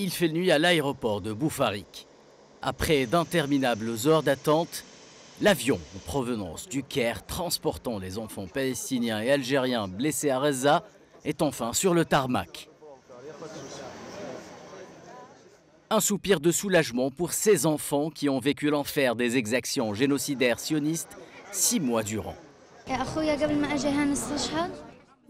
Il fait nuit à l'aéroport de Boufarik. Après d'interminables heures d'attente, l'avion en provenance du Caire transportant les enfants palestiniens et algériens blessés à Gaza est enfin sur le tarmac. Un soupir de soulagement pour ces enfants qui ont vécu l'enfer des exactions génocidaires sionistes 6 mois durant.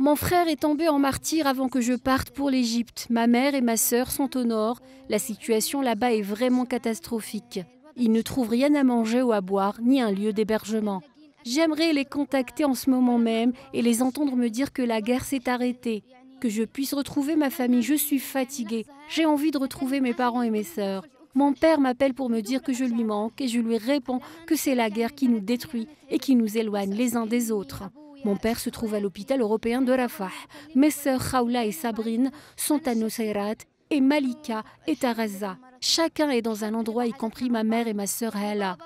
Mon frère est tombé en martyr avant que je parte pour l'Égypte. Ma mère et ma sœur sont au nord. La situation là-bas est vraiment catastrophique. Ils ne trouvent rien à manger ou à boire, ni un lieu d'hébergement. J'aimerais les contacter en ce moment même et les entendre me dire que la guerre s'est arrêtée, que je puisse retrouver ma famille. Je suis fatiguée. J'ai envie de retrouver mes parents et mes sœurs. Mon père m'appelle pour me dire que je lui manque et je lui réponds que c'est la guerre qui nous détruit et qui nous éloigne les uns des autres. Mon père se trouve à l'hôpital européen de Rafah. Mes sœurs Khawla et Sabrine sont à Nusayrat et Malika est à Gaza. Chacun est dans un endroit, y compris ma mère et ma sœur Hala.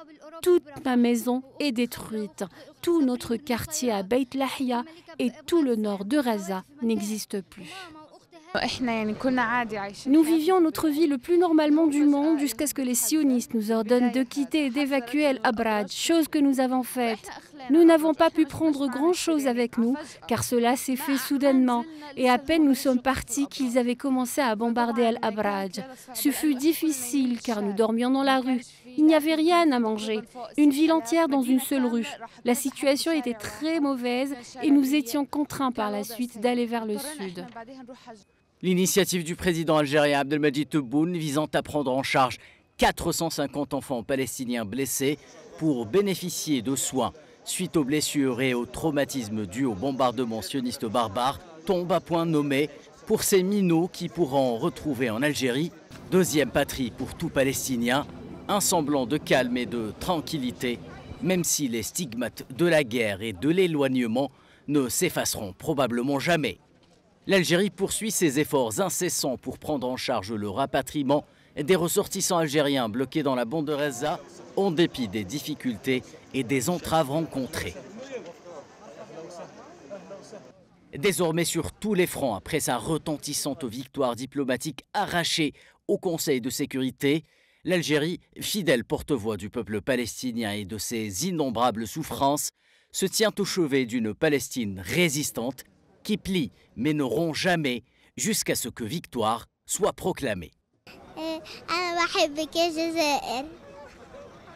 Toute ma maison est détruite. Tout notre quartier à Beit Lahia et tout le nord de Gaza n'existe plus. Nous vivions notre vie le plus normalement du monde jusqu'à ce que les sionistes nous ordonnent de quitter et d'évacuer El-Abrad, chose que nous avons faite. Nous n'avons pas pu prendre grand-chose avec nous, car cela s'est fait soudainement. Et à peine nous sommes partis qu'ils avaient commencé à bombarder El-Abrad. Ce fut difficile, car nous dormions dans la rue. Il n'y avait rien à manger. Une ville entière dans une seule rue. La situation était très mauvaise et nous étions contraints par la suite d'aller vers le sud. L'initiative du président algérien Abdelmadjid Tebboune visant à prendre en charge 450 enfants palestiniens blessés pour bénéficier de soins suite aux blessures et aux traumatismes dus au bombardement sioniste barbare tombe à point nommé pour ces minots qui pourront retrouver en Algérie, deuxième patrie pour tout Palestinien, un semblant de calme et de tranquillité, même si les stigmates de la guerre et de l'éloignement ne s'effaceront probablement jamais. L'Algérie poursuit ses efforts incessants pour prendre en charge le rapatriement des ressortissants algériens bloqués dans la bande de Gaza, en dépit des difficultés et des entraves rencontrées. Désormais sur tous les fronts, après sa retentissante victoire diplomatique arrachée au Conseil de sécurité, l'Algérie, fidèle porte-voix du peuple palestinien et de ses innombrables souffrances, se tient au chevet d'une Palestine résistante qui plie mais ne rompt jamais jusqu'à ce que victoire soit proclamée.